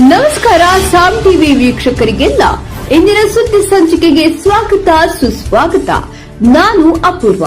ನಮಸ್ಕಾರ ಸಾಮ್ ಟಿವಿ ವೀಕ್ಷಕರಿಗೆಲ್ಲ ಇಂದಿನ ಸುದ್ದಿ ಸಂಚಿಕೆಗೆ ಸ್ವಾಗತ ಸುಸ್ವಾಗತ. ನಾನು ಅಪೂರ್ವ.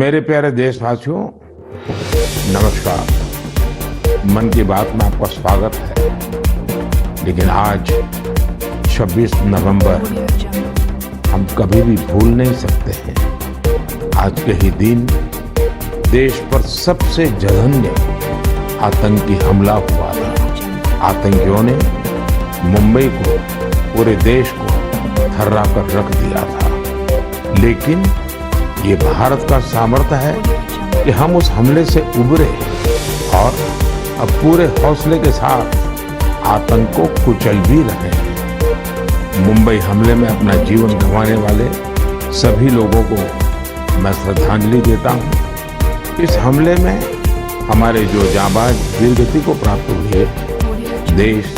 मेरे प्यारे देशवासियों, नमस्कार। मन की बात में आपका स्वागत है। लेकिन आज 26 नवंबर हम कभी भी भूल नहीं सकते हैं। आज के ही दिन देश पर सबसे जघन्य आतंकी हमला हुआ था। आतंकियों ने मुंबई को, पूरे देश को थर्रा कर रख दिया था। लेकिन ये भारत का सामर्थ्य है कि हम उस हमले से उबरे और अब पूरे हौसले के साथ आतंक को कुचल भी रहे हैं। मुंबई हमले में अपना जीवन गंवाने वाले सभी लोगों को मैं श्रद्धांजलि देता हूँ। इस हमले में हमारे जो जांबाज वीरगति को प्राप्त हुई है, देश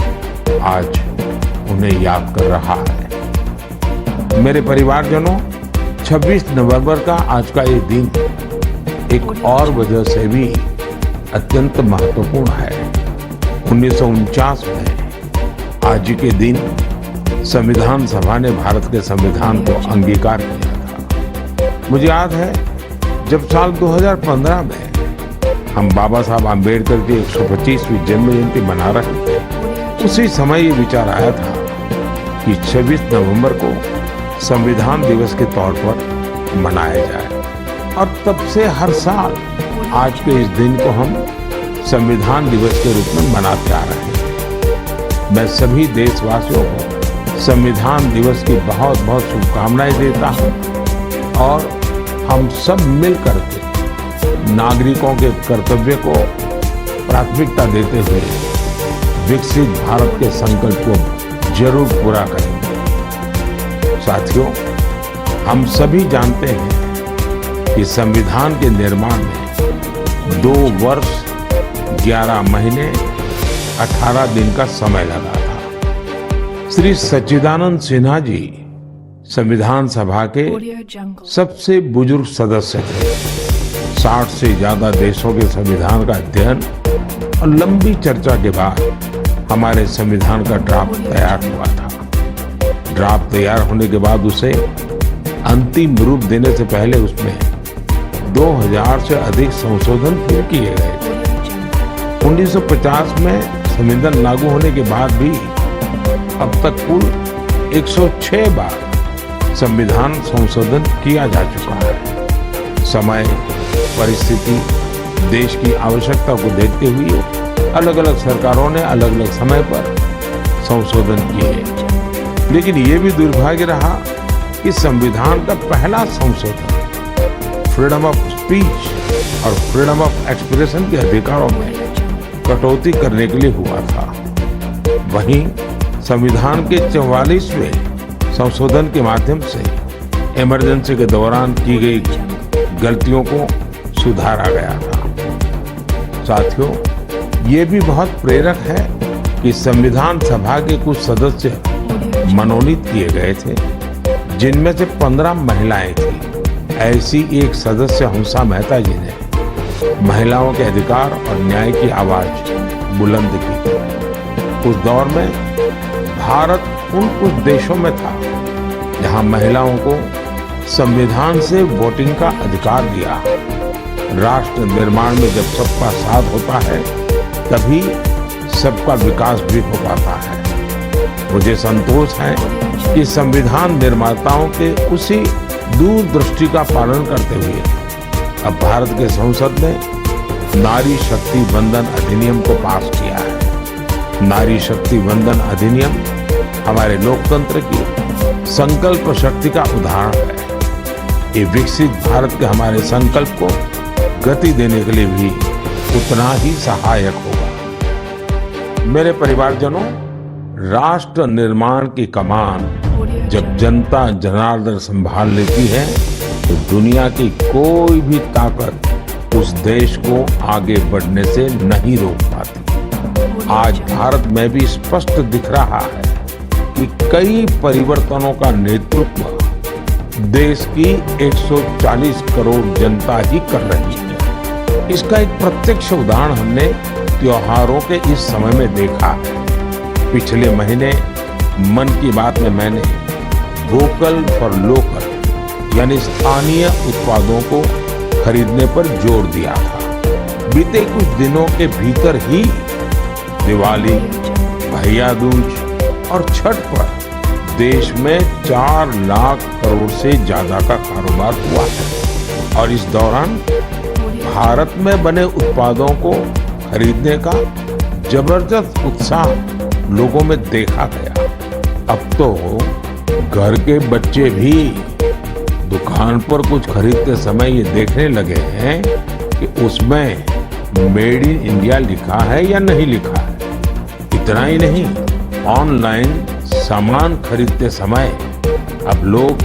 आज उन्हें याद कर रहा है। मेरे परिवारजनों, 26 नवंबर का आज का ये दिन एक और वजह से भी अत्यंत महत्वपूर्ण है। 1949 में आज के दिन संविधान सभा ने भारत के संविधान को अंगीकार किया था। मुझे याद है जब साल 2015 में हम बाबा साहब आम्बेडकर की 125वीं जन्म जयंती मना रहे थे, उसी समय ये विचार आया था कि 26 नवंबर को संविधान दिवस के तौर पर मनाया जाए। और तब से हर साल आज के इस दिन को हम संविधान दिवस के रूप में मनाते आ रहे हैं। मैं सभी देशवासियों को संविधान दिवस की बहुत बहुत शुभकामनाएं देता हूं और हम सब मिलकर के नागरिकों के कर्तव्य को प्राथमिकता देते हुए विकसित भारत के संकल्प को जरूर पूरा करेंगे। साथियों, हम सभी जानते हैं कि संविधान के निर्माण में 2 वर्ष 11 महीने 18 दिन का समय लगा था। श्री सच्चिदानंद सिन्हा जी संविधान सभा के सबसे बुजुर्ग सदस्य थे। 60 से ज्यादा देशों के संविधान का अध्ययन और लंबी चर्चा के बाद हमारे संविधान का ड्राफ्ट तैयार हुआ था। ड्राफ्ट तैयार होने के बाद उसे अंतिम रूप देने से पहले उसमें 2000 से अधिक संशोधन फिर किए गए थे। 1950 में संविधान लागू होने के बाद भी अब तक कुल 106 बार संविधान संशोधन किया जा चुका है। समय, परिस्थिति, देश की आवश्यकता को देखते हुए अलग अलग सरकारों ने अलग अलग समय पर संशोधन किए। लेकिन ये भी दुर्भाग्य रहा कि संविधान का पहला संशोधन फ्रीडम ऑफ स्पीच और फ्रीडम ऑफ एक्सप्रेशन के अधिकारों में कटौती करने के लिए हुआ था। वहीं संविधान के 44वें संशोधन के माध्यम से इमरजेंसी के दौरान की गई गलतियों को सुधारा गया था। साथियों, ये भी बहुत प्रेरक है कि संविधान सभा के कुछ सदस्य मनोनीत किए गए थे, जिनमें से 15 महिलाएं थी। ऐसी एक सदस्य हंसा मेहता जी ने महिलाओं के अधिकार और न्याय की आवाज बुलंद की। उस दौर में भारत उन कुछ देशों में था जहां महिलाओं को संविधान से वोटिंग का अधिकार दिया। राष्ट्र निर्माण में जब सबका साथ होता है तभी सबका विकास भी हो पाता है। मुझे संतोष है कि संविधान निर्माताओं के उसी दूरदृष्टि का पालन करते हुए अब भारत के संसद ने नारी शक्ति वंदन अधिनियम को पास किया है। नारी शक्ति वंदन अधिनियम हमारे लोकतंत्र की संकल्प शक्ति का उदाहरण है। ये विकसित भारत के हमारे संकल्प को गति देने के लिए भी उतना ही सहायक होगा। मेरे परिवारजनों, राष्ट्र निर्माण की कमान जब जनता जनार्दन संभाल लेती है तो दुनिया की कोई भी ताकत उस देश को आगे बढ़ने से नहीं रोक पाती। आज भारत में भी स्पष्ट दिख रहा है कि कई परिवर्तनों का नेतृत्व देश की 140 करोड़ जनता ही कर रही है। इसका एक प्रत्यक्ष उदाहरण हमने त्योहारों के इस समय में देखा है। पिछले महीने मन की बात में मैंने वोकल फॉर लोकल यानी स्थानीय उत्पादों को खरीदने पर जोर दिया था। बीते कुछ दिनों के भीतर ही दिवाली, भैया दूज और छठ पर देश में 4 लाख करोड़ से ज्यादा का कारोबार हुआ है और इस दौरान भारत में बने उत्पादों को खरीदने का जबरदस्त उत्साह लोगों में देखा गया। अब तो घर के बच्चे भी दुकान पर कुछ खरीदते समय ये देखने लगे हैं कि उसमें मेड इन इंडिया लिखा है या नहीं लिखा है। इतना ही नहीं, ऑनलाइन सामान खरीदते समय अब लोग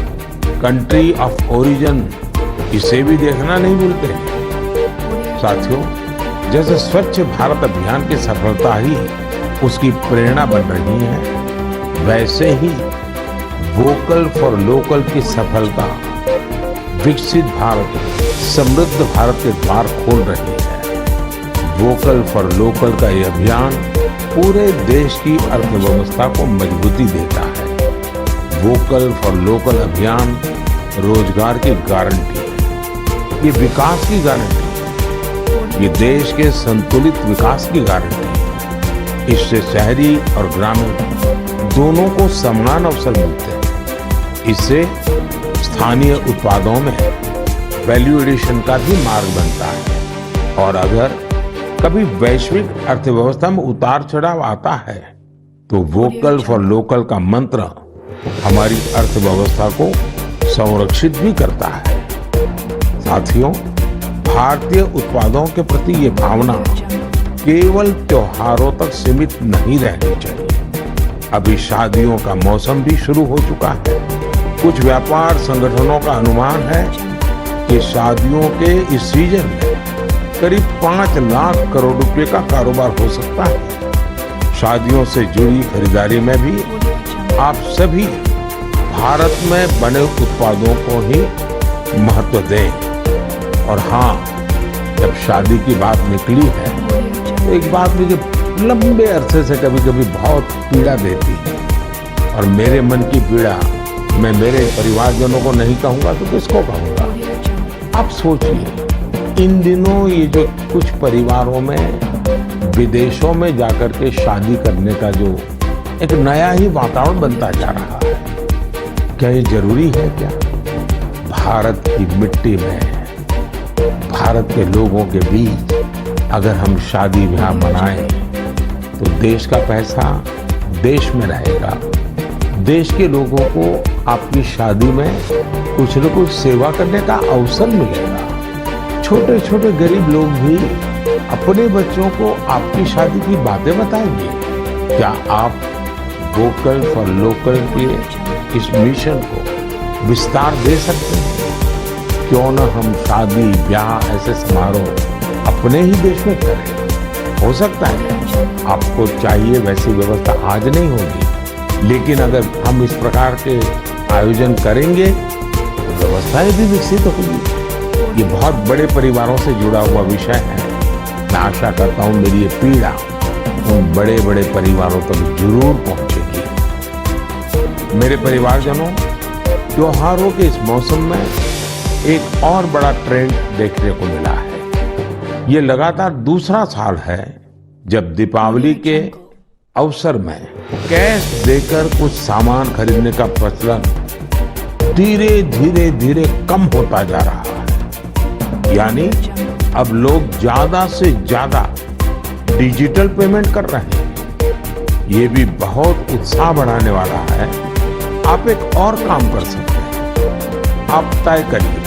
कंट्री ऑफ ओरिजिन इसे भी देखना नहीं भूलते हैं। साथियों, जैसे स्वच्छ भारत अभियान की सफलता ही उसकी प्रेरणा बन रही है, वैसे ही वोकल फॉर लोकल की सफलता विकसित भारत, समृद्ध भारत के द्वार खोल रही है। वोकल फॉर लोकल का ये अभियान पूरे देश की अर्थव्यवस्था को मजबूती देता है। वोकल फॉर लोकल अभियान रोजगार की गारंटी है, ये विकास की गारंटी है, ये देश के संतुलित विकास की गारंटी है। इससे शहरी और ग्रामीण दोनों को समान अवसर मिलते हैं। इससे स्थानीय उत्पादों में वैल्यू एडिशन का भी मार्ग बनता है और अगर कभी वैश्विक अर्थव्यवस्था में उतार चढ़ाव आता है तो वोकल फॉर लोकल का मंत्र हमारी अर्थव्यवस्था को संरक्षित भी करता है। साथियों, भारतीय उत्पादों के प्रति ये भावना केवल त्योहारों तक सीमित नहीं रहनी चाहिए। अभी शादियों का मौसम भी शुरू हो चुका है। कुछ व्यापार संगठनों का अनुमान है कि शादियों के इस सीजन में करीब 5 लाख करोड़ रुपए का कारोबार हो सकता है। शादियों से जुड़ी खरीदारी में भी आप सभी भारत में बने उत्पादों को ही महत्व दें। और हाँ, जब शादी की बात निकली है तो एक बात मुझे लंबे अरसे से कभी कभी बहुत पीड़ा देती है और मेरे मन की पीड़ा मैं मेरे परिवारजनों को नहीं कहूंगा तो किसको कहूंगा। आप सोचिए, इन दिनों ये जो कुछ परिवारों में विदेशों में जाकर के शादी करने का जो एक नया ही वातावरण बनता जा रहा है, क्या ये जरूरी है क्या? भारत की मिट्टी में, भारत के लोगों के बीच अगर हम शादी ब्याह मनाएं तो देश का पैसा देश में रहेगा। देश के लोगों को आपकी शादी में कुछ न कुछ सेवा करने का अवसर मिलेगा। छोटे छोटे गरीब लोग भी अपने बच्चों को आपकी शादी की बातें बताएंगे। क्या आप वोकल फॉर लोकल के इस मिशन को विस्तार दे सकते हैं? क्यों न हम शादी ब्याह ऐसे समारोह अपने ही देश में करें। हो सकता है आपको चाहिए वैसी व्यवस्था आज नहीं होगी, लेकिन अगर हम इस प्रकार के आयोजन करेंगे तो व्यवस्थाएं भी विकसित होगी। ये बहुत बड़े परिवारों से जुड़ा हुआ विषय है। मैं आशा करता हूं मेरी ये पीड़ा उन बड़े बड़े परिवारों तक जरूर पहुंचेगी। मेरे परिवारजनों, त्योहारों के इस मौसम में एक और बड़ा ट्रेंड देखने को मिला है। ये लगातार दूसरा साल है जब दीपावली के अवसर में कैश देकर कुछ सामान खरीदने का प्रचलन धीरे धीरे कम होता जा रहा है। यानी अब लोग ज्यादा से ज्यादा डिजिटल पेमेंट कर रहे हैं। ये भी बहुत उत्साह बढ़ाने वाला है। आप एक और काम कर सकते हैं। आप तय करिए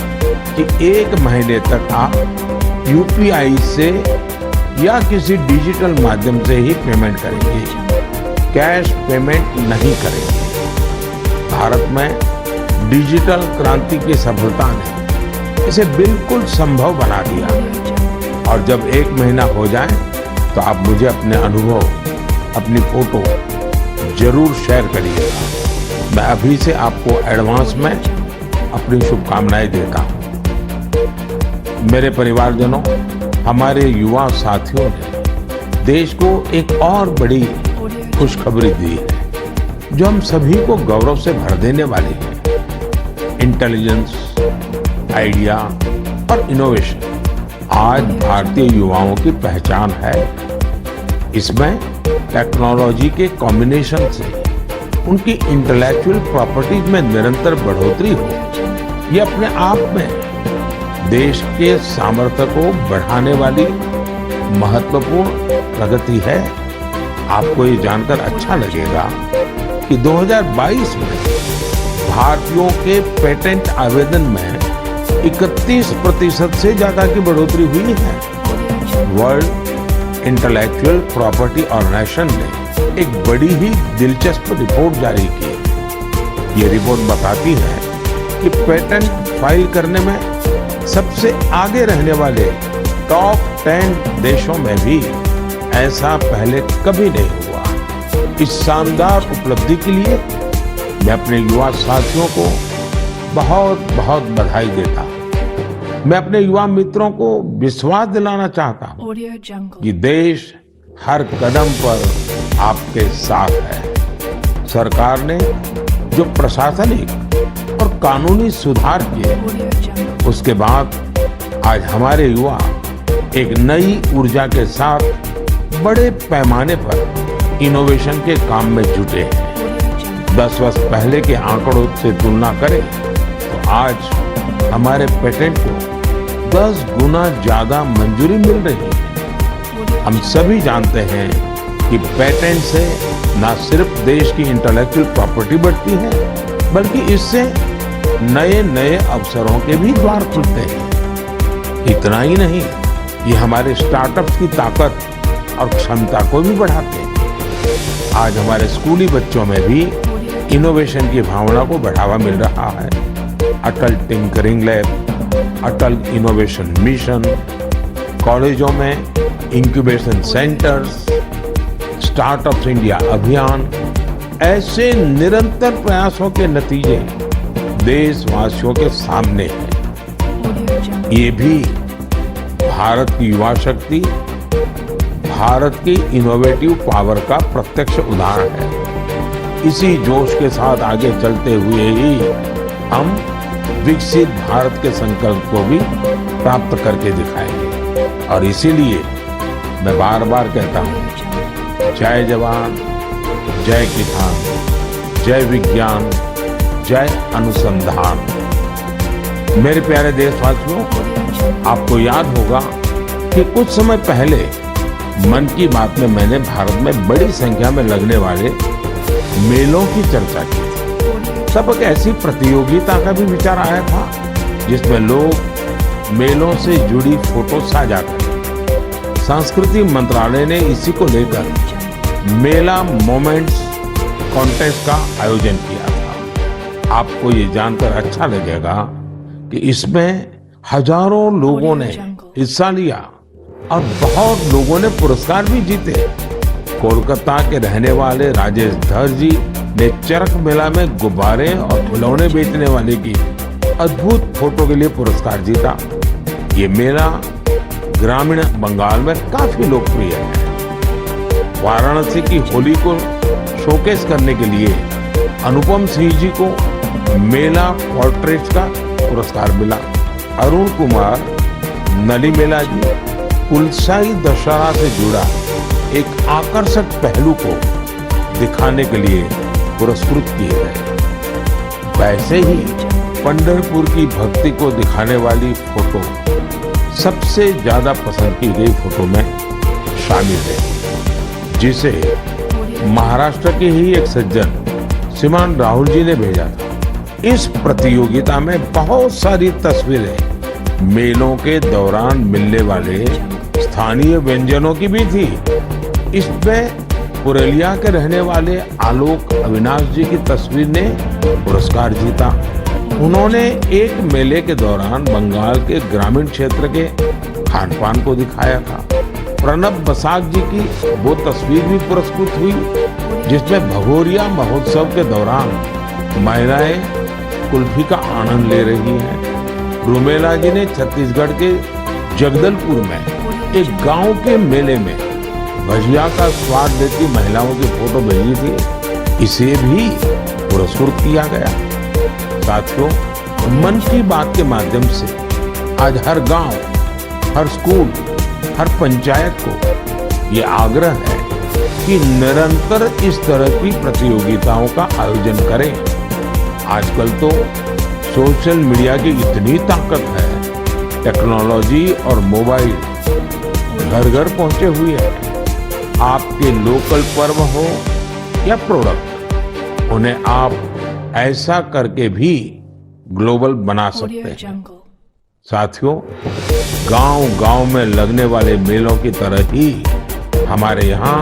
कि 1 महीने तक आप यूपीआई से या किसी डिजिटल माध्यम से ही पेमेंट करेंगे, कैश पेमेंट नहीं करेंगे। भारत में डिजिटल क्रांति की सफलता ने इसे बिल्कुल संभव बना दिया। और जब 1 महीना हो जाए तो आप मुझे अपने अनुभव, अपनी फोटो जरूर शेयर करिएगा। मैं अभी से आपको एडवांस में अपनी शुभकामनाएं देता हूं। मेरे परिवारजनों, हमारे युवा साथियों ने देश को एक और बड़ी खुशखबरी दी है जो हम सभी को गौरव से भर देने वाली है। इंटेलिजेंस, आइडिया और इनोवेशन आज भारतीय युवाओं की पहचान है। इसमें टेक्नोलॉजी के कॉम्बिनेशन से उनकी इंटेलेक्चुअल प्रॉपर्टीज में निरंतर बढ़ोतरी हो, ये अपने आप में देश के सामर्थ्य को बढ़ाने वाली महत्वपूर्ण प्रगति है। आपको ये जानकर अच्छा लगेगा कि 2022 में भारतीयों के पेटेंट आवेदन में 31% से ज्यादा की बढ़ोतरी हुई है। वर्ल्ड इंटेलेक्चुअल प्रॉपर्टी ऑर्गेनाइजेशन ने एक बड़ी ही दिलचस्प रिपोर्ट जारी की। ये रिपोर्ट बताती है कि पेटेंट फाइल करने में सबसे आगे रहने वाले टॉप 10 देशों में भी ऐसा पहले कभी नहीं हुआ। इस शानदार उपलब्धि के लिए मैं अपने युवा साथियों को बहुत बहुत बधाई देता हूं। मैं अपने युवा मित्रों को विश्वास दिलाना चाहता हूं कि देश हर कदम पर आपके साथ है। सरकार ने जो प्रशासनिक और कानूनी सुधार किए, उसके बाद आज हमारे युवा एक नई ऊर्जा के साथ बड़े पैमाने पर इनोवेशन के काम में जुटे हैं। 10 वर्ष पहले के आंकड़ों से तुलना करें तो आज हमारे पेटेंट को 10 गुना ज्यादा मंजूरी मिल रही है। हम सभी जानते हैं कि पेटेंट से न सिर्फ देश की इंटेलेक्चुअल प्रॉपर्टी बढ़ती है, बल्कि इससे नए नए अवसरों के भी द्वार खुलते हैं। इतना ही नहीं, ये हमारे स्टार्टअप्स की ताकत और क्षमता को भी बढ़ाते हैं। आज हमारे स्कूली बच्चों में भी इनोवेशन की भावना को बढ़ावा मिल रहा है। अटल टिंकरिंग लैब, अटल इनोवेशन मिशन, कॉलेजों में इंक्यूबेशन सेंटर्स, स्टार्टअप्स इंडिया अभियान, ऐसे निरंतर प्रयासों के नतीजे देशवासियों के सामने है। ये भी भारत की युवा शक्ति, भारत की इनोवेटिव पावर का प्रत्यक्ष उदाहरण है। इसी जोश के साथ आगे चलते हुए ही हम विकसित भारत के संकल्प को भी प्राप्त करके दिखाएंगे। और इसीलिए मैं बार बार कहता हूँ, जय जवान, जय किसान, जय विज्ञान, जय अनुसंधान। मेरे प्यारे देशवासियों, आपको याद होगा कि कुछ समय पहले मन की बात में मैंने भारत में बड़ी संख्या में लगने वाले मेलों की चर्चा की थी। तब एक ऐसी प्रतियोगिता का भी विचार आया था जिसमें लोग मेलों से जुड़ी फोटो साझा करें। संस्कृति मंत्रालय ने इसी को लेकर मेला मोमेंट्स कॉन्टेस्ट का आयोजन किया था। आपको ये जानकर अच्छा लगेगा कि इसमें हजारों लोगों ने हिस्सा लिया और बहुत लोगों ने पुरस्कार भी जीते। कोलकाता के रहने वाले राजेश धर जी ने चरक मेला में गुब्बारे और खिलौने बेचने वाले की अद्भुत फोटो के लिए पुरस्कार जीता। ये मेला ग्रामीण बंगाल में काफी लोकप्रिय है। वाराणसी की होली को शोकेस करने के लिए अनुपम सिंह जी को मेला पोर्ट्रेट का पुरस्कार मिला। अरुण कुमार नलीमेला जी कुलसाई दशहरा से जुड़ा एक आकर्षक पहलू को दिखाने के लिए पुरस्कृत किए गए। वैसे ही पंढरपुर की भक्ति को दिखाने वाली फोटो सबसे ज्यादा पसंद की गई फोटो में शामिल है, जिसे महाराष्ट्र के ही एक सज्जन श्रीमान राहुल जी ने भेजा था। इस प्रतियोगिता में बहुत सारी तस्वीरें मेलों के दौरान मिलने वाले स्थानीय व्यंजनों की भी थी। इसमें पुरुलिया के रहने वाले आलोक अविनाश जी की तस्वीर ने पुरस्कार जीता। उन्होंने एक मेले के दौरान बंगाल के ग्रामीण क्षेत्र के खान पान को दिखाया था। प्रणब बसाक जी की वो तस्वीर भी पुरस्कृत हुई जिसमें भगोरिया महोत्सव के दौरान महिलाएं कुल्फी का आनंद ले रही हैं। रूमेला जी ने छत्तीसगढ़ के जगदलपुर में एक गांव के मेले में भजिया का स्वाद देती महिलाओं की फोटो भेजी थी। इसे भी पुरस्कृत किया गया। साथियों, मन की बात के माध्यम से आज हर गांव, हर स्कूल, हर पंचायत को ये आग्रह है कि निरंतर इस तरह की प्रतियोगिताओं का आयोजन करें। आजकल तो सोशल मीडिया की इतनी ताकत है, टेक्नोलॉजी और मोबाइल घर घर पहुंचे हुए हैं। आपके लोकल पर्व हो या प्रोडक्ट, उन्हें आप ऐसा करके भी ग्लोबल बना सकते हैं। साथियों, गांव-गांव में लगने वाले मेलों की तरह ही हमारे यहाँ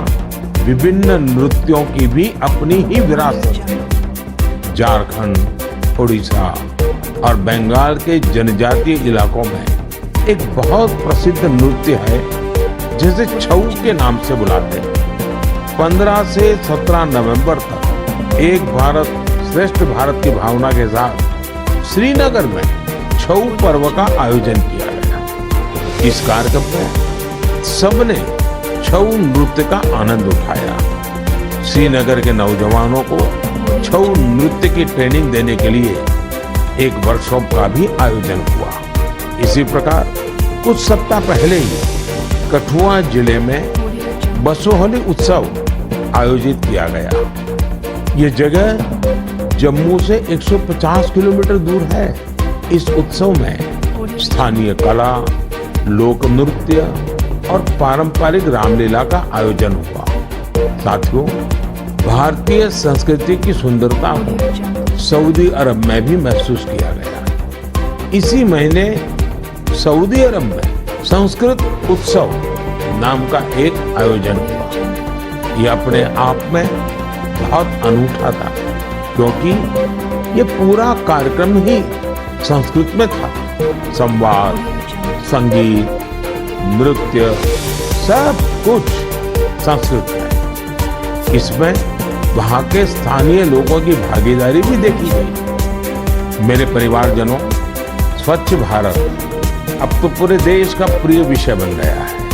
विभिन्न नृत्यों की भी अपनी ही विरासत है। झारखंड, उड़ीसा और बंगाल के जनजातीय इलाकों में एक बहुत प्रसिद्ध नृत्य है जिसे छऊ के नाम से बुलाते हैं। 15 से 17 नवंबर तक एक भारत श्रेष्ठ भारत की भावना के साथ श्रीनगर में छऊ पर्व का आयोजन किया गया। इस कार्यक्रम में सबने छऊ नृत्य का आनंद उठाया। श्रीनगर के नौजवानों को छऊ नृत्य की ट्रेनिंग देने के लिए एक वर्कशॉप का भी आयोजन हुआ। इसी प्रकार कुछ सप्ताह पहले ही कठुआ जिले में बसोहली उत्सव आयोजित किया गया। ये जगह जम्मू से 150 किलोमीटर दूर है। इस उत्सव में स्थानीय कला, लोक नृत्य और पारंपरिक रामलीला का आयोजन हुआ। साथियों, भारतीय संस्कृति की सुंदरता को सऊदी अरब में भी महसूस किया गया। इसी महीने सऊदी अरब में संस्कृत उत्सव नाम का एक आयोजन हुआ। यह अपने आप में बहुत अनूठा था क्योंकि ये पूरा कार्यक्रम ही संस्कृत में था। संवाद, संगीत, नृत्य, सब कुछ संस्कृत में। इसमें वहाँ के स्थानीय लोगों की भागीदारी भी देखी गई। मेरे परिवारजनों, स्वच्छ भारत अब तो पूरे देश का प्रिय विषय बन गया है।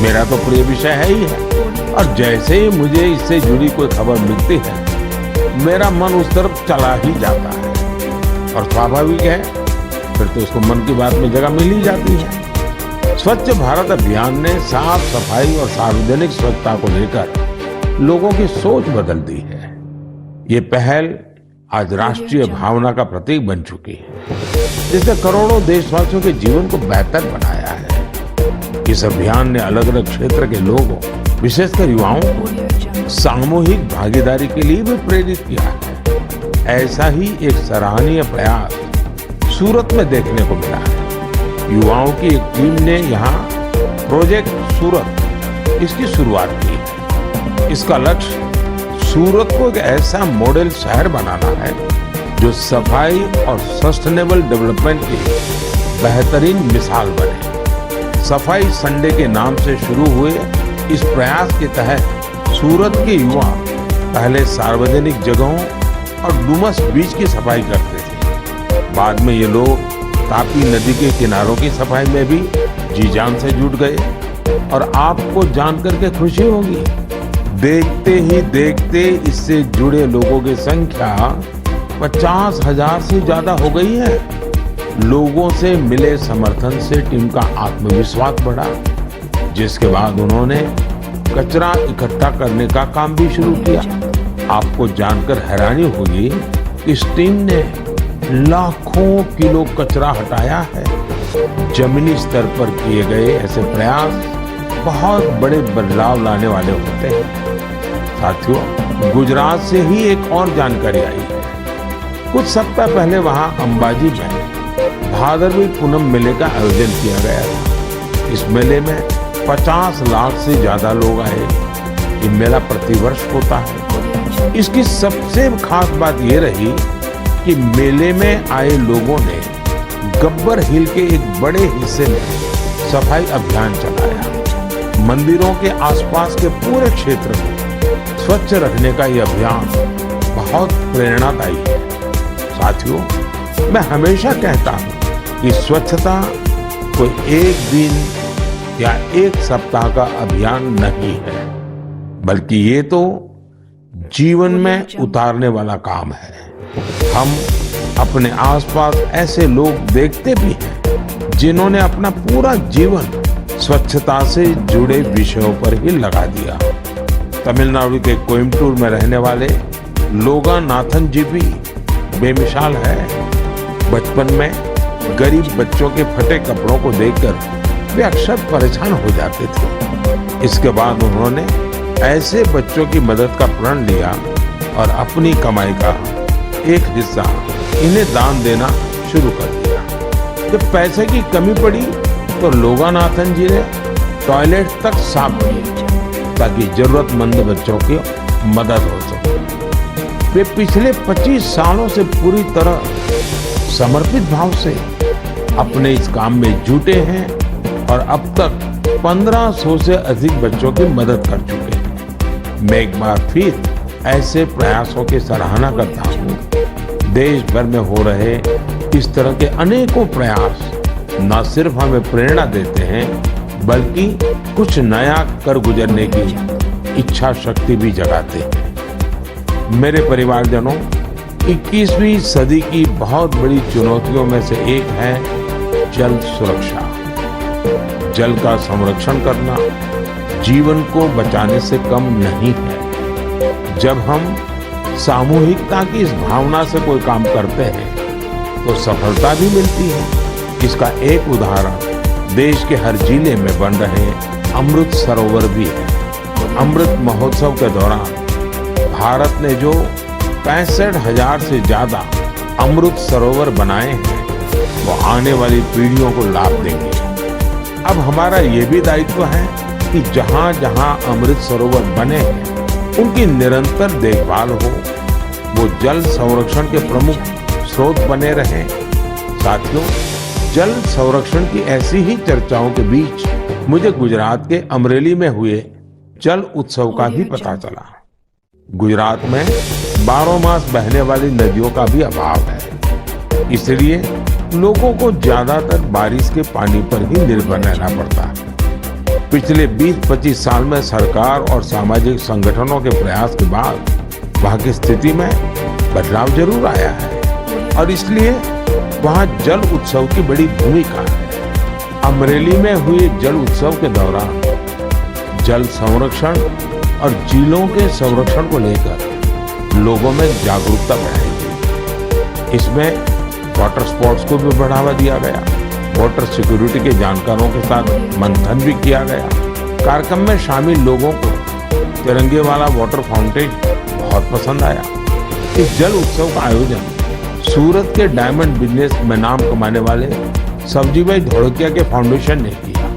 मेरा तो प्रिय विषय है ही है और जैसे ही मुझे इससे जुड़ी कोई खबर मिलती है मेरा मन उस तरफ चला ही जाता है और स्वाभाविक है फिर तो उसको मन की बात में जगह मिल ही जाती है। स्वच्छ भारत अभियान ने साफ सफाई और सार्वजनिक स्वच्छता को लेकर लोगों की सोच बदल दी है। ये पहल आज राष्ट्रीय भावना का प्रतीक बन चुकी है जिसने करोड़ों देशवासियों के जीवन को बेहतर बनाया है। इस अभियान ने अलग अलग क्षेत्र के लोगों, विशेषकर युवाओं को सामूहिक भागीदारी के लिए भी प्रेरित किया है। ऐसा ही एक सराहनीय प्रयास सूरत में देखने को मिला है। युवाओं की एक टीम ने यहाँ प्रोजेक्ट सूरत इसकी शुरुआत की है। इसका लक्ष्य सूरत को एक ऐसा मॉडल शहर बनाना है जो सफाई और सस्टेनेबल डेवलपमेंट की बेहतरीन मिसाल बने। सफाई संडे के नाम से शुरू हुए इस प्रयास के तहत सूरत के युवा पहले सार्वजनिक जगहों और डुमस बीच की सफाई करते थे। बाद में ये लोग तापी नदी के किनारों की सफाई में भी जी जान से जुट गए और आपको जानकर के खुशी होगी, देखते ही देखते इससे जुड़े लोगों की संख्या 50,000 से ज्यादा हो गई है। लोगों से मिले समर्थन से टीम का आत्मविश्वास बढ़ा, जिसके बाद उन्होंने कचरा इकट्ठा करने का काम भी शुरू किया। आपको जानकर हैरानी होगी कि इस टीम ने लाखों किलो कचरा हटाया है। जमीनी स्तर पर किए गए ऐसे प्रयास बहुत बड़े बदलाव लाने वाले होते हैं। साथियों, गुजरात से ही एक और जानकारी आई है। कुछ सप्ताह पहले वहां अंबाजी में भादरवी पूनम मेले का आयोजन किया गया था। इस मेले में 50 लाख से ज्यादा लोग आए। ये मेला प्रतिवर्ष होता है। इसकी सबसे खास बात ये रही कि मेले में आए लोगों ने गब्बर हिल के एक बड़े हिस्से में सफाई अभियान चलाया। मंदिरों के आसपास के पूरे क्षेत्र को स्वच्छ रखने का ये अभियान बहुत प्रेरणादायी है। साथियों, मैं हमेशा कहता हूँ कि स्वच्छता कोई एक दिन या एक सप्ताह का अभियान नहीं है, बल्कि ये तो जीवन में उतारने वाला काम है। हम अपने आसपास ऐसे लोग देखते भी हैं जिन्होंने अपना पूरा जीवन स्वच्छता से जुड़े विषयों पर ही लगा दिया। तमिलनाडु के कोयम्बटूर में रहने वाले लोगानाथन जी भी बेमिसाल है। बचपन में गरीब बच्चों के फटे कपड़ों को देखकर वे अक्सर परेशान हो जाते थे। इसके बाद उन्होंने ऐसे बच्चों की मदद का प्रण लिया और अपनी कमाई का एक हिस्सा इन्हें दान देना शुरू कर दिया। जब पैसे की कमी पड़ी तो लोगानाथन जी ने टॉयलेट तक साफ किए ताकि जरूरतमंद बच्चों की मदद हो सके। वे पिछले 25 सालों से पूरी तरह समर्पित भाव से अपने इस काम में जुटे हैं और अब तक 1500 से अधिक बच्चों की मदद कर चुके हैं। मैं एक बार फिर ऐसे प्रयासों की सराहना करता हूँ। देश भर में हो रहे इस तरह के अनेकों प्रयास न सिर्फ हमें प्रेरणा देते हैं, बल्कि कुछ नया कर गुजरने की इच्छा शक्ति भी जगाते हैं। मेरे परिवारजनों, 21वीं सदी की बहुत बड़ी चुनौतियों में से एक है जल सुरक्षा। जल का संरक्षण करना जीवन को बचाने से कम नहीं है। जब हम सामूहिकता की इस भावना से कोई काम करते हैं तो सफलता भी मिलती है। इसका एक उदाहरण देश के हर जिले में बन रहे अमृत सरोवर भी है। अमृत महोत्सव के दौरान भारत ने जो 65,000 से ज्यादा अमृत सरोवर बनाए हैं, वो आने वाली पीढ़ियों को लाभ देंगे। अब हमारा ये भी दायित्व है कि जहां जहां अमृत सरोवर बने हैं, उनकी निरंतर देखभाल हो, वो जल संरक्षण के प्रमुख स्रोत बने रहें। साथियों, जल संरक्षण की ऐसी ही चर्चाओं के बीच मुझे गुजरात के अमरेली में हुए जल उत्सव का भी पता चला। गुजरात में 12 मास बहने वाली नदियों का भी अभाव है, इसलिए लोगों को ज्यादातर बारिश के पानी पर ही निर्भर रहना पड़ता है। पिछले 20-25 साल में सरकार और सामाजिक संगठनों के प्रयास के बाद वहां की स्थिति में बदलाव जरूर आया है और इसलिए वहां जल उत्सव की बड़ी भूमिका है। अमरेली में हुए जल उत्सव के दौरान जल संरक्षण और झीलों के संरक्षण को लेकर लोगों में जागरूकता बढ़ाई गई। इसमें वाटर स्पोर्ट्स को भी बढ़ावा दिया गया। वाटर सिक्योरिटी के जानकारों के साथ मंथन भी किया गया। कार्यक्रम में शामिल लोगों को तिरंगे वाला वाटर फाउंटेन बहुत पसंद आया। इस जल उत्सव का आयोजन सूरत के डायमंड बिजनेस में नाम कमाने वाले सब्जी भाई धोड़किया के फाउंडेशन ने किया।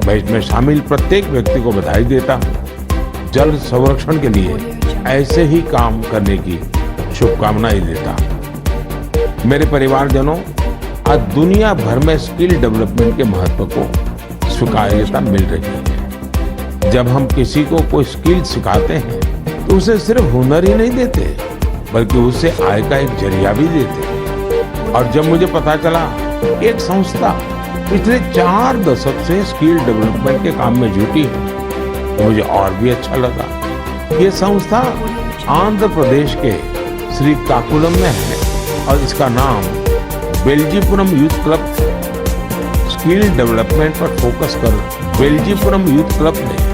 मैं इसमें शामिल प्रत्येक व्यक्ति को बधाई देता हूँ। जल संरक्षण के लिए ऐसे ही काम करने की शुभकामनाएं देता हूँ। मेरे परिवारजनों, आज दुनिया भर में स्किल डेवलपमेंट के महत्व को स्वीकार्यता मिल रही है। जब हम किसी को कोई स्किल सिखाते हैं तो उसे सिर्फ हुनर ही नहीं देते, बल्कि उसे आय का एक जरिया भी देते। और जब मुझे पता चला एक संस्था पिछले 4 दशक से स्किल डेवलपमेंट के काम में जुटी है, तो मुझे और भी अच्छा लगा। ये संस्था आंध्र प्रदेश के श्रीकाकुलम में है और इसका नाम बेल्जीपुरम यूथ क्लब है। स्किल डेवलपमेंट पर फोकस कर बेल्जीपुरम यूथ क्लब ने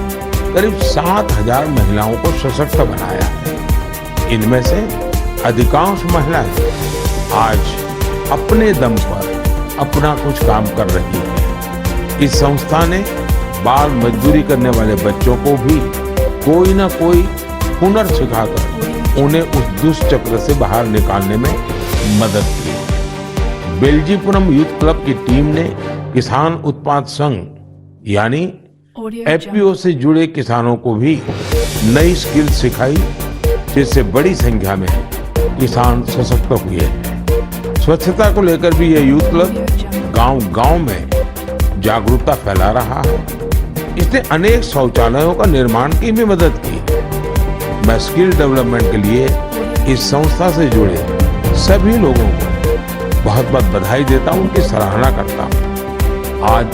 करीब 7,000 महिलाओं को सशक्त बनाया है। इनमें से अधिकांश महिलाएं आज अपने दम पर अपना कुछ काम कर रही है। इस संस्था ने बाल मजदूरी करने वाले बच्चों को भी कोई ना कोई हुनर सिखाकर उन्हें उस दुष्चक्र से बाहर निकालने में मदद की। बेल्जीपुरम यूथ क्लब की टीम ने किसान उत्पाद संघ यानी एफपीओ से जुड़े किसानों को भी नई स्किल सिखाई, जिससे बड़ी संख्या में किसान सशक्त हुए हैं। स्वच्छता को लेकर भी यह यूथ क्लब गांव-गांव में जागरूकता फैला रहा है। इसने अनेक शौचालयों का निर्माण की भी मदद की है। मैं स्किल डेवलपमेंट के लिए इस संस्था से जुड़े सभी लोगों को बहुत बहुत बधाई देता हूं, उनकी सराहना करता हूं। आज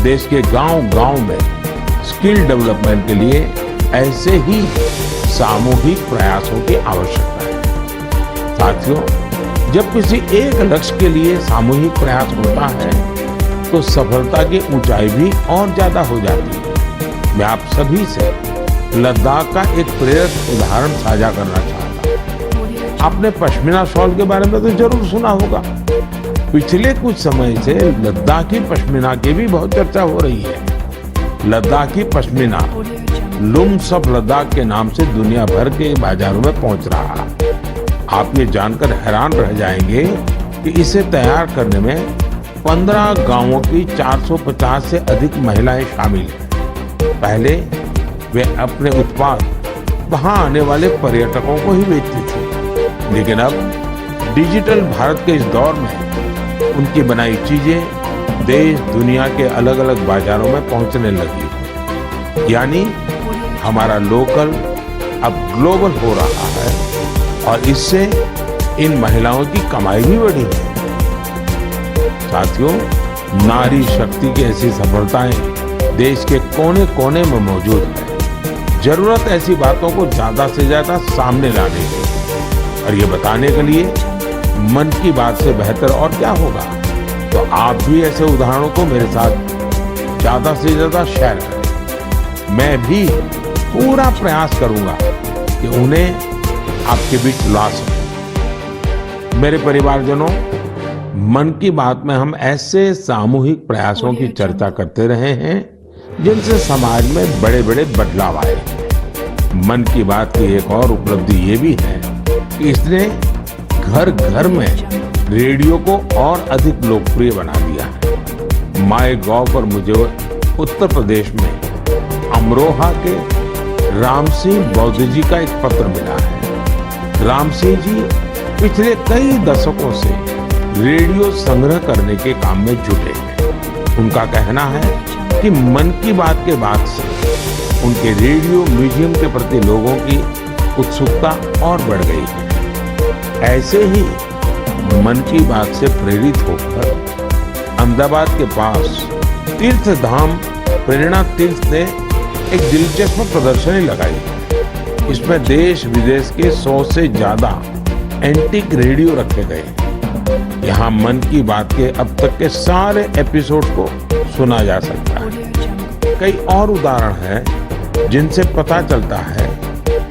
देश के गांव-गांव में स्किल डेवलपमेंट के लिए ऐसे ही सामूहिक प्रयासों की आवश्यकता है। साथियों, जब किसी एक लक्ष्य के लिए सामूहिक प्रयास होता है तो सफलता की ऊंचाई भी और ज्यादा हो जाती है। मैं आप सभी से लद्दाख का एक प्रेरक उदाहरण साझा करना चाहता हूं। आपने पश्मीना शॉल के बारे में तो जरूर सुना होगा। पिछले कुछ समय से लद्दाखी पश्मीना की भी बहुत चर्चा हो रही है। लद्दाखी पश्मीना लूम्स ऑफ लद्दाख के नाम से दुनिया भर के बाजारों में पहुंच रहा है। आप ये जानकर हैरान रह जाएंगे कि इसे तैयार करने में 15 गांवों की 450 से अधिक महिलाएं शामिल हैं। पहले वे अपने उत्पाद वहां आने वाले पर्यटकों को ही बेचती थी, लेकिन अब डिजिटल भारत के इस दौर में उनकी बनाई चीजें देश दुनिया के अलग अलग बाजारों में पहुंचने लगी। यानी हमारा लोकल अब ग्लोबल हो रहा है और इससे इन महिलाओं की कमाई भी बढ़ी है। साथियों, नारी शक्ति की ऐसी सफलताएं देश के कोने कोने में मौजूद है। जरूरत ऐसी बातों को ज्यादा से ज्यादा सामने लाने की, और ये बताने के लिए मन की बात से बेहतर और क्या होगा। तो आप भी ऐसे उदाहरणों को मेरे साथ ज्यादा से ज्यादा शेयर करें। मैं भी पूरा प्रयास करूंगा कि उन्हें आपके बीच ला सकूं। मेरे परिवारजनों, मन की बात में हम ऐसे सामूहिक प्रयासों की चर्चा करते रहे हैं जिनसे समाज में बड़े बड़े बदलाव आए। मन की बात की एक और उपलब्धि ये भी है कि इसने घर घर में रेडियो को और अधिक लोकप्रिय बना दिया है। माय गॉव पर मुझे उत्तर प्रदेश में अमरोहा के राम सिंह बौद्ध जी का एक पत्र मिला है। राम सिंह जी पिछले कई दशकों से रेडियो संग्रह करने के काम में जुटे हैं। उनका कहना है कि मन की बात के बाद से उनके रेडियो म्यूजियम के प्रति लोगों की उत्सुकता और बढ़ गई है। ऐसे ही मन की बात से प्रेरित होकर अहमदाबाद के पास तीर्थ धाम प्रेरणा तीर्थ ने एक दिलचस्प प्रदर्शनी लगाई। इसमें देश विदेश के 100 से ज्यादा एंटीक रेडियो रखे गए। यहाँ मन की बात के अब तक के सारे एपिसोड को सुना जा सकता है। कई और उदाहरण हैं जिनसे पता चलता है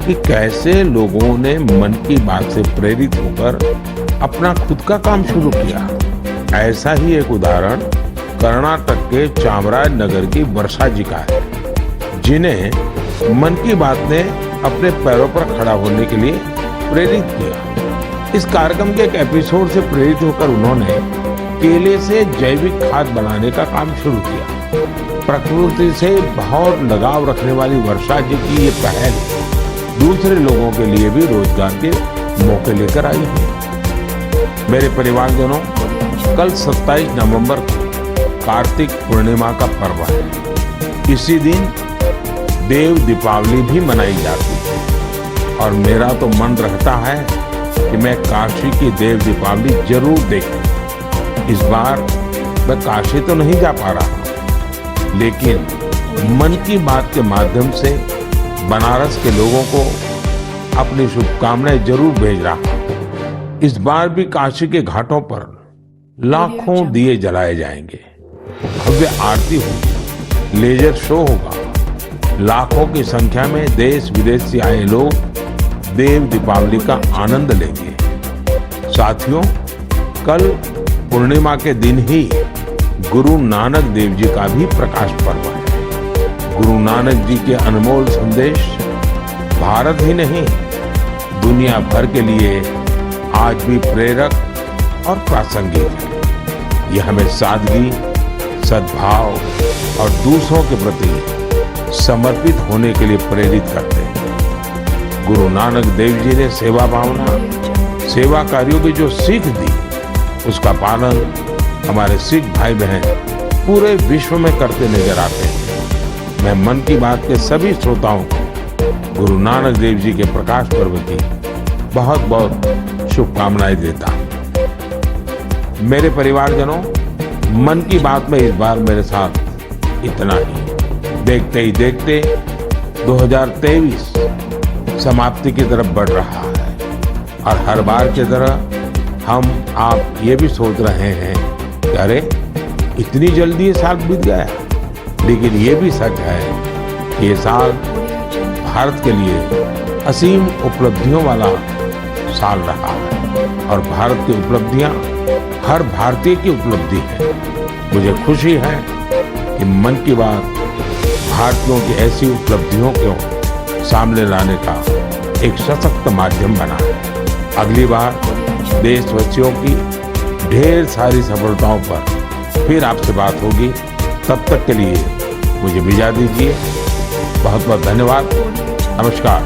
कि कैसे लोगों ने मन की बात से प्रेरित होकर अपना खुद का काम शुरू किया। ऐसा ही एक उदाहरण कर्नाटक के चामराजनगर की वर्षा जी का है, जिन्हें मन की बात ने अपने पैरों पर खड़ा होने के लिए प्रेरित किया। इस कार्यक्रम के एक एपिसोड से प्रेरित होकर उन्होंने केले से जैविक खाद बनाने का काम शुरू किया। प्रकृति से बहुत लगाव रखने वाली वर्षा जी की ये पहल दूसरे लोगों के लिए भी रोजगार के मौके लेकर आई है। मेरे परिवारजनों, कल 27 नवंबर को कार्तिक पूर्णिमा का पर्व है। इसी दिन देव दीपावली भी मनाई जाती है और मेरा तो मन रहता है कि मैं काशी की देव दीपावली जरूर देखूं। इस बार मैं काशी तो नहीं जा पा रहा, लेकिन मन की बात के माध्यम से बनारस के लोगों को अपनी शुभकामनाएं जरूर भेज रहा हूं। इस बार भी काशी के घाटों पर लाखों दिए जलाए जाएंगे, भव्य आरती होगी, लेजर शो होगा। लाखों की संख्या में देश विदेश से आए लोग देव दीपावली का आनंद लेंगे। साथियों, कल पूर्णिमा के दिन ही गुरु नानक देव जी का भी प्रकाश पर्व है। गुरु नानक जी के अनमोल संदेश भारत ही नहीं, दुनिया भर के लिए आज भी प्रेरक और प्रासंगिक है। यह हमें सादगी, सद्भाव और दूसरों के प्रति समर्पित होने के लिए प्रेरित करते हैं। गुरु नानक देव जी ने सेवा भावना, सेवा कार्यों की जो सीख दी, उसका पालन हमारे सिख भाई बहन पूरे विश्व में करते नजर आते हैं। मैं मन की बात के सभी श्रोताओं को गुरु नानक देव जी के प्रकाश पर्व की बहुत बहुत शुभकामनाएं देता हूं। मेरे परिवारजनों, मन की बात में इस बार मेरे साथ इतना ही। देखते ही देखते 2023 समाप्ति की तरफ बढ़ रहा है और हर बार की तरह हम आप ये भी सोच रहे हैं कि अरे इतनी जल्दी ये साल बीत गया। लेकिन ये भी सच है कि ये साल भारत के लिए असीम उपलब्धियों वाला साल रहा है और भारत की उपलब्धियां हर भारतीय की उपलब्धि है। मुझे खुशी है कि मन की बात भारतीयों की ऐसी उपलब्धियों को सामने लाने का एक सशक्त माध्यम बना है। अगली बार देशवासियों की ढेर सारी सफलताओं पर फिर आपसे बात होगी। तब तक के लिए मुझे विदा दीजिए। बहुत बहुत धन्यवाद। नमस्कार।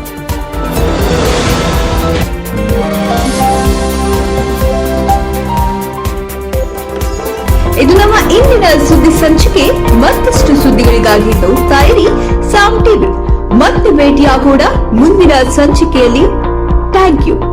ಇದು ನಮ್ಮ ಇಂದಿನ ಸುದ್ದಿ ಸಂಚಿಕೆ. ಮತ್ತಷ್ಟು ಸುದ್ದಿಗಳಿಗಾಗಿ ನೋಡ್ತಾ ಇರಿ ಸಾಮ್ ಟಿವಿ. ಮತ್ತೆ ಭೇಟಿಯಾಗೋಣ ಮುಂದಿನ ಸಂಚಿಕೆಯಲ್ಲಿ. Thank you.